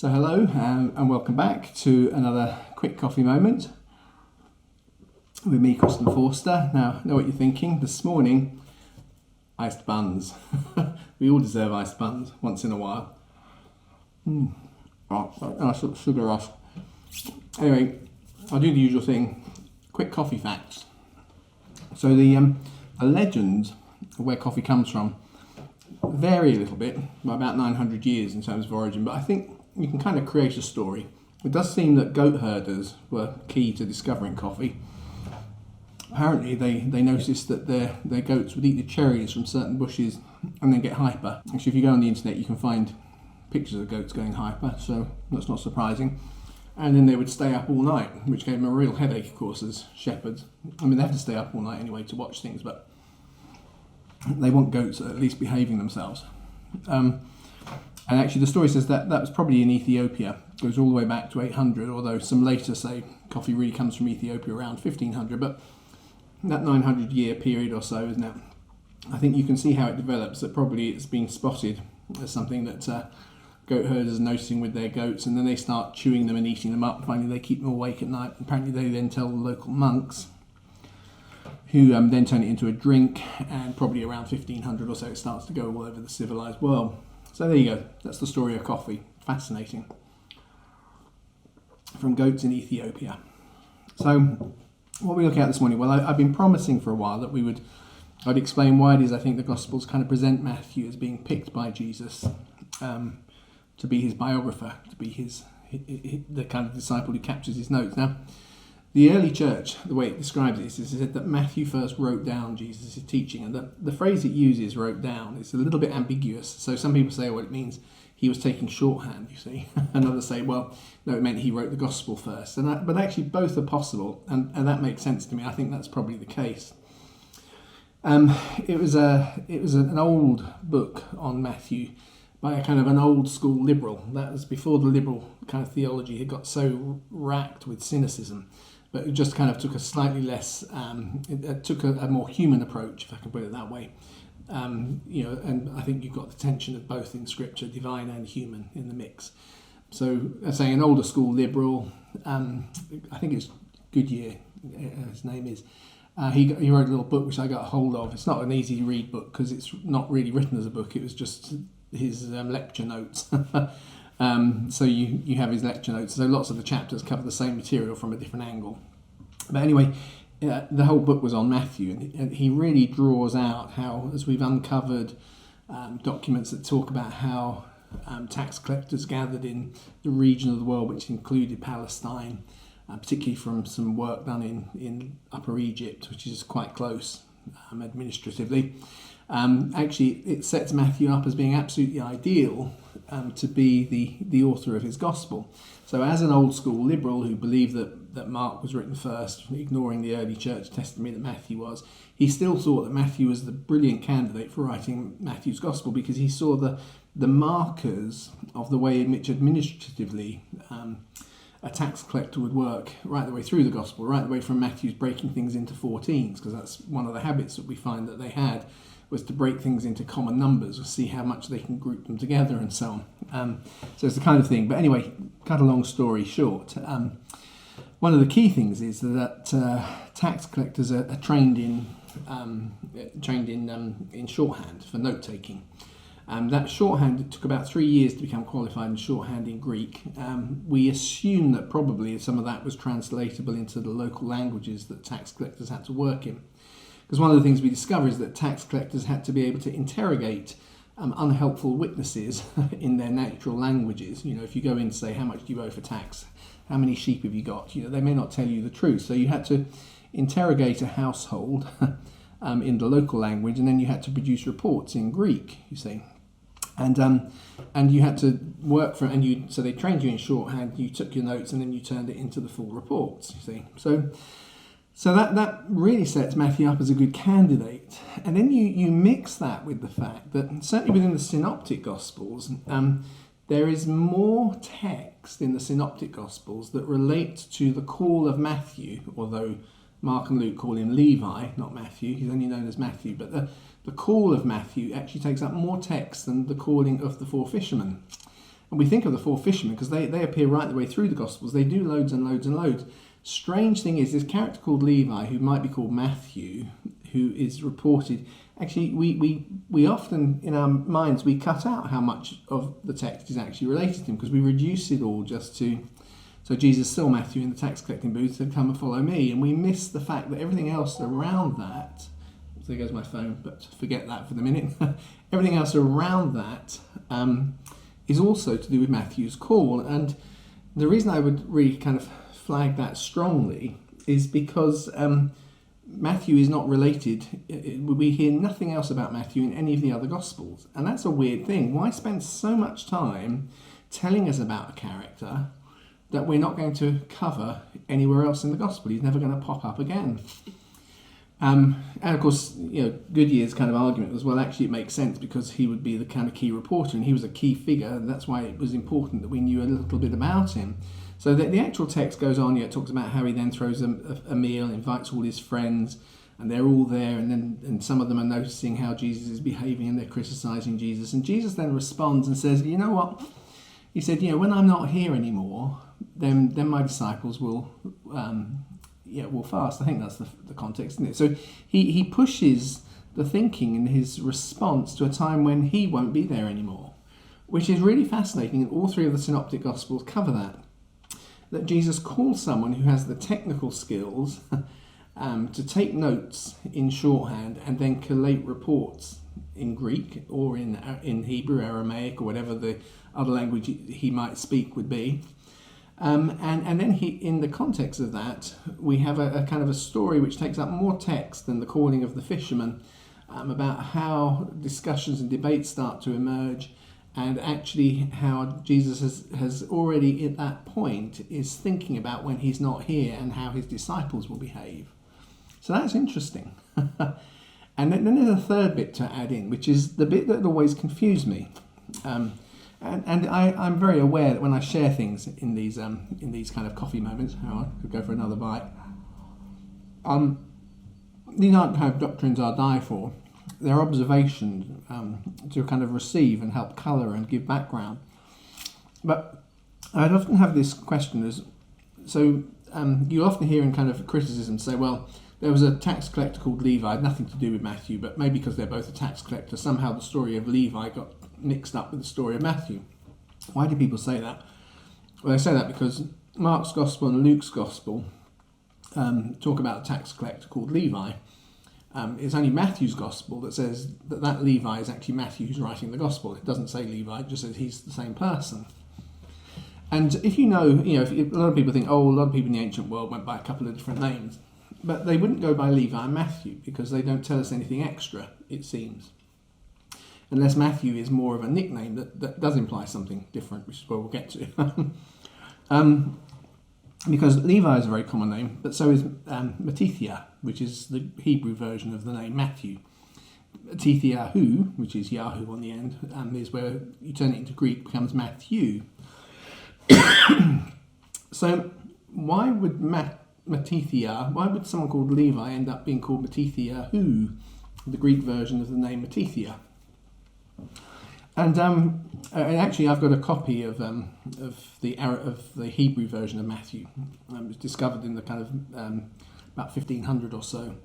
So hello and welcome back to another quick coffee moment with me, Kristen Forster. Now, I know what you're thinking. This morning, iced buns. We all deserve iced buns once in a while. Nice little sugar rush. Anyway, I'll do the usual thing. Quick coffee facts. So the legends of where coffee comes from vary a little bit by about 900 years in terms of origin, but I think you can kind of create a story. It does seem that goat herders were key to discovering coffee. Apparently they noticed that their goats would eat the cherries from certain bushes and then get hyper. Actually, if you go on the internet you can find pictures of goats going hyper, so that's not surprising. And then they would stay up all night, which gave them a real headache, of course, as shepherds. I mean, they have to stay up all night anyway to watch things, but they want goats at least behaving themselves. And actually the story says that was probably in Ethiopia. It goes all the way back to 800, although some later say coffee really comes from Ethiopia around 1500. But that 900 year period or so, isn't it? I think you can see how it develops, that probably it's been spotted as something that goat herders are noticing with their goats, and then they start chewing them and eating them up. Finally they keep them awake at night. Apparently they then tell the local monks, who then turn it into a drink, and probably around 1500 or so it starts to go all over the civilized world. So there you go, that's the story of coffee. Fascinating. From goats in Ethiopia. So what are we looking at this morning? Well, I've been promising for a while that I'd explain why it is I think the Gospels kind of present Matthew as being picked by Jesus to be his biographer, to be the kind of disciple who captures his notes. Now, the early church, the way it describes it, is it said that Matthew first wrote down Jesus' teaching, and the phrase it uses, wrote down, is a little bit ambiguous. So some people say, well, it means he was taking shorthand, you see. And others say, well, no, it meant he wrote the gospel first. But actually both are possible, and that makes sense to me. I think that's probably the case. It was an old book on Matthew by a kind of an old school liberal. That was before the liberal kind of theology had got so racked with cynicism. But it just kind of took a slightly less, it took a more human approach, if I can put it that way. And I think you've got the tension of both in Scripture, divine and human, in the mix. So, saying an older school liberal, I think it's Goodyear, his name is. He wrote a little book which I got a hold of. It's not an easy to read book because it's not really written as a book. It was just his lecture notes. So you have his lecture notes. So lots of the chapters cover the same material from a different angle. But anyway, the whole book was on Matthew, and he really draws out how, as we've uncovered documents that talk about how tax collectors gathered in the region of the world which included Palestine, particularly from some work done in Upper Egypt, which is quite close administratively. Actually, it sets Matthew up as being absolutely ideal to be the author of his gospel. So as an old school liberal who believed that Mark was written first, ignoring the early church testimony that Matthew was, he still thought that Matthew was the brilliant candidate for writing Matthew's gospel, because he saw the markers of the way in which administratively a tax collector would work right the way through the gospel, right the way from Matthew's breaking things into 14s, because that's one of the habits that we find that they had, was to break things into common numbers or see how much they can group them together and so on. So it's the kind of thing. But anyway, cut a long story short, one of the key things is that tax collectors are trained in shorthand for note taking. That shorthand, it took about 3 years to become qualified in shorthand in Greek. We assume that probably some of that was translatable into the local languages that tax collectors had to work in. Because one of the things we discover is that tax collectors had to be able to interrogate unhelpful witnesses in their natural languages. You know, if you go in to say, how much do you owe for tax? How many sheep have you got? You know, they may not tell you the truth. So you had to interrogate a household in the local language, and then you had to produce reports in Greek, you see. And you had to work for, so they trained you in shorthand, you took your notes, and then you turned it into the full reports, you see. So that really sets Matthew up as a good candidate. And then you mix that with the fact that certainly within the Synoptic Gospels, there is more text in the Synoptic Gospels that relate to the call of Matthew, although Mark and Luke call him Levi, not Matthew. He's only known as Matthew. But the call of Matthew actually takes up more text than the calling of the four fishermen. And we think of the four fishermen because they appear right the way through the Gospels. They do loads and loads and loads. Strange thing is, this character called Levi, who might be called Matthew, who is reported, actually we often, in our minds, we cut out how much of the text is actually related to him, because we reduce it all just to, so Jesus saw Matthew in the tax collecting booth, said, come and follow me, and we miss the fact that everything else around that, so there goes my phone, but forget that for the minute, everything else around that is also to do with Matthew's call. And the reason I would really kind of flag that strongly is because Matthew is not related. We hear nothing else about Matthew in any of the other Gospels. And that's a weird thing. Why spend so much time telling us about a character that we're not going to cover anywhere else in the Gospel? He's never going to pop up again. And of course, Goodyear's kind of argument was, well, actually it makes sense because he would be the kind of key reporter and he was a key figure, and that's why it was important that we knew a little bit about him. So the actual text goes on, it talks about how he then throws a meal, invites all his friends, and they're all there, and some of them are noticing how Jesus is behaving and they're criticising Jesus. And Jesus then responds and says, you know what? He said, when I'm not here anymore, then my disciples will fast. I think that's the context, isn't it? So he pushes the thinking in his response to a time when he won't be there anymore, which is really fascinating, and all three of the synoptic Gospels cover that Jesus calls someone who has the technical skills to take notes in shorthand and then collate reports in Greek or in Hebrew, Aramaic, or whatever the other language he might speak would be. And then in the context of that, we have a kind of a story which takes up more text than the calling of the fishermen, about how discussions and debates start to emerge, and actually how Jesus has already at that point is thinking about when he's not here and how his disciples will behave. So that's interesting. And then there's a third bit to add in, which is the bit that always confused me. And I'm very aware that when I share things in these kind of coffee moments, I could go for another bite. These aren't kind of doctrines I die for. They're observations to kind of receive and help colour and give background. But I'd often have this question as, so you often hear in kind of criticism say, well, there was a tax collector called Levi, had nothing to do with Matthew, but maybe because they're both a tax collector, somehow the story of Levi got mixed up with the story of Matthew. Why do people say that? Well, they say that because Mark's Gospel and Luke's Gospel talk about a tax collector called Levi. It's only Matthew's Gospel that says that Levi is actually Matthew who's writing the Gospel. It doesn't say Levi, it just says he's the same person. And if a lot of people think, a lot of people in the ancient world went by a couple of different names, but they wouldn't go by Levi and Matthew because they don't tell us anything extra, it seems. Unless Matthew is more of a nickname that does imply something different, which is where we'll get to. Because Levi is a very common name, but so is Matithia, which is the Hebrew version of the name Matthew. Matithiahu, which is Yahoo on the end, is where you turn it into Greek, becomes Matthew. So why would why would someone called Levi end up being called Matithiahu, the Greek version of the name Matithia? And actually, I've got a copy of the Hebrew version of Matthew. It was discovered in the kind of about 1500 or so.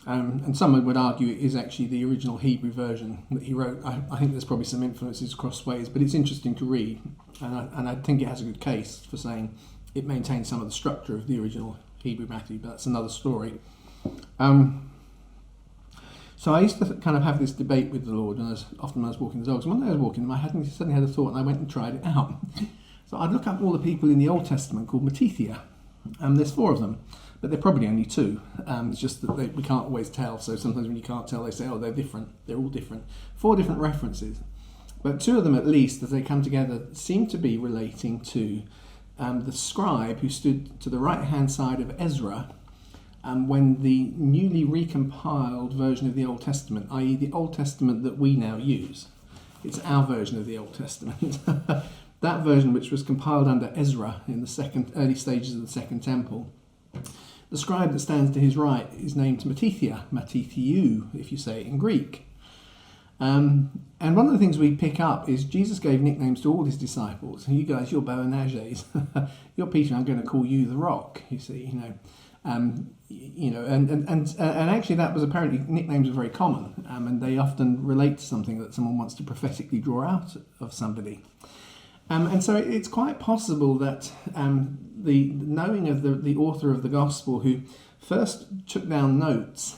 And someone would argue it is actually the original Hebrew version that he wrote. I think there's probably some influences across ways, but it's interesting to read, and I think it has a good case for saying it maintains some of the structure of the original Hebrew Matthew, but that's another story. So I used to kind of have this debate with the Lord, and often when I was walking the dogs. And one day I was walking them, I suddenly had a thought, and I went and tried it out. So I'd look up all the people in the Old Testament called Matithia. There's 4 of them, but they're probably only 2. It's just that we can't always tell. So sometimes when you can't tell, they say, they're different. They're all different. 4 different references. But 2 of them, at least, as they come together, seem to be relating to the scribe who stood to the right-hand side of Ezra when the newly recompiled version of the Old Testament, i.e. the Old Testament that we now use, it's our version of the Old Testament, that version which was compiled under Ezra in the early stages of the Second Temple, the scribe that stands to his right is named Matithia, Matithiu, if you say it in Greek. And one of the things we pick up is Jesus gave nicknames to all his disciples. You guys, you're Boanerges. You're Peter. I'm going to call you the Rock. You see, and actually that was apparently nicknames are very common, and they often relate to something that someone wants to prophetically draw out of somebody. And so it's quite possible that the knowing of the author of the Gospel, who first took down notes,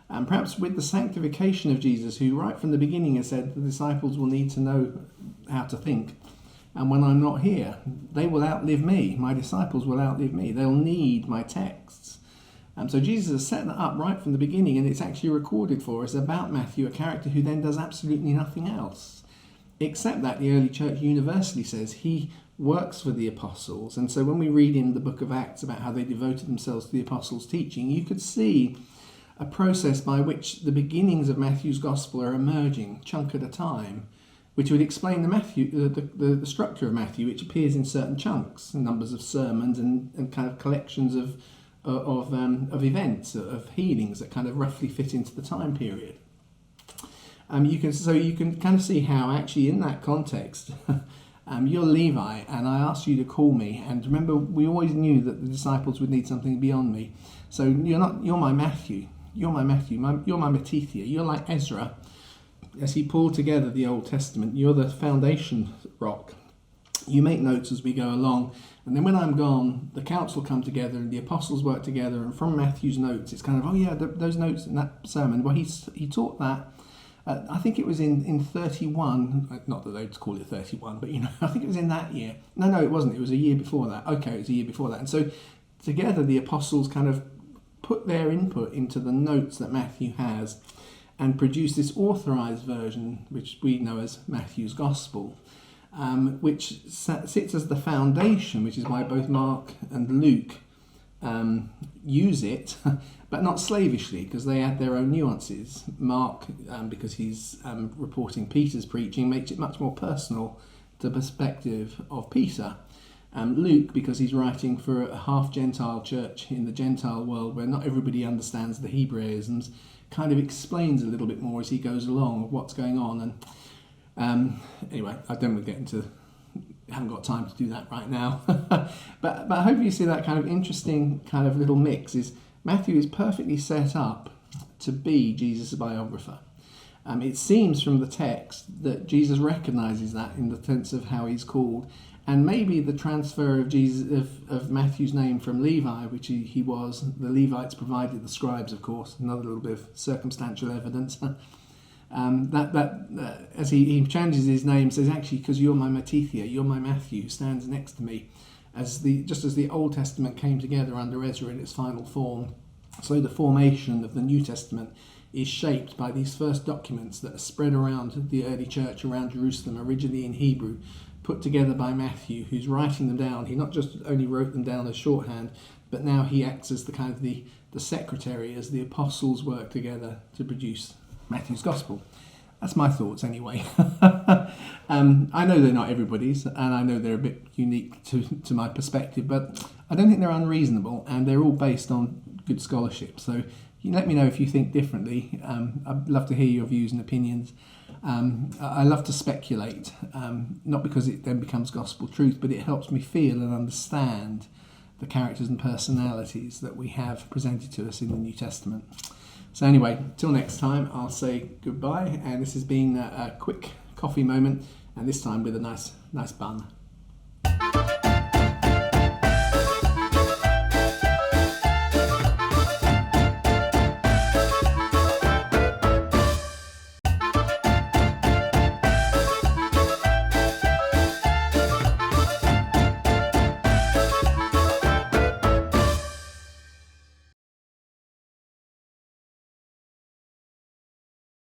and perhaps with the sanctification of Jesus, who right from the beginning has said the disciples will need to know how to think. And when I'm not here, they will outlive me. My disciples will outlive me. They'll need my texts. So Jesus has set that up right from the beginning, and it's actually recorded for us about Matthew, a character who then does absolutely nothing else. Except that the early church universally says he works for the apostles. And so when we read in the book of Acts about how they devoted themselves to the apostles' teaching, you could see a process by which the beginnings of Matthew's gospel are emerging, chunk at a time, which would explain the structure of Matthew, which appears in certain chunks, numbers of sermons and kind of collections of events, of healings that kind of roughly fit into the time period. You can kind of see how actually in that context, you're Levi, and I asked you to call me. And remember, we always knew that the disciples would need something beyond me. So you're my Matthew. You're my Matithia. You're like Ezra. As he pulled together the Old Testament, you're the foundation rock. You make notes as we go along. And then when I'm gone, the council come together and the apostles work together. And from Matthew's notes, it's kind of, those notes in that sermon, well, he taught that. I think it was in 31, not that they'd call it 31, but I think it was in that year. No, it wasn't. It was a year before that. Okay, it was a year before that. And so together the apostles kind of put their input into the notes that Matthew has and produce this authorized version, which we know as Matthew's Gospel, which sits as the foundation, which is why both Mark and Luke use it, but not slavishly, because they add their own nuances. Mark, because he's reporting Peter's preaching, makes it much more personal to the perspective of Peter. Luke, because he's writing for a half-Gentile church in the Gentile world where not everybody understands the Hebraisms, kind of explains a little bit more as he goes along of what's going on. And anyway, I don't want to get into... I haven't got time to do that right now. but I hope you see that kind of interesting kind of little mix. Is Matthew is perfectly set up to be Jesus' biographer. It seems from the text that Jesus recognises that in the sense of how he's called. And maybe the transfer of Matthew's name from Levi, which he was, the Levites provided the scribes, of course, another little bit of circumstantial evidence. As he changes his name, says actually, because you're my Matithia, you're my Matthew, stands next to me, just as the Old Testament came together under Ezra in its final form. So the formation of the New Testament is shaped by these first documents that are spread around the early church, around Jerusalem, originally in Hebrew, put together by Matthew, who's writing them down. He not just only wrote them down as shorthand, but now he acts as the kind of the secretary as the apostles work together to produce Matthew's Gospel. That's my thoughts anyway. I know they're not everybody's, and I know they're a bit unique to my perspective, but I don't think they're unreasonable, and they're all based on good scholarship. So you let me know if you think differently. I'd love to hear your views and opinions. I love to speculate, not because it then becomes gospel truth, but it helps me feel and understand the characters and personalities that we have presented to us in the New Testament. So anyway, till next time, I'll say goodbye, and this has been a quick coffee moment, and this time with a nice bun.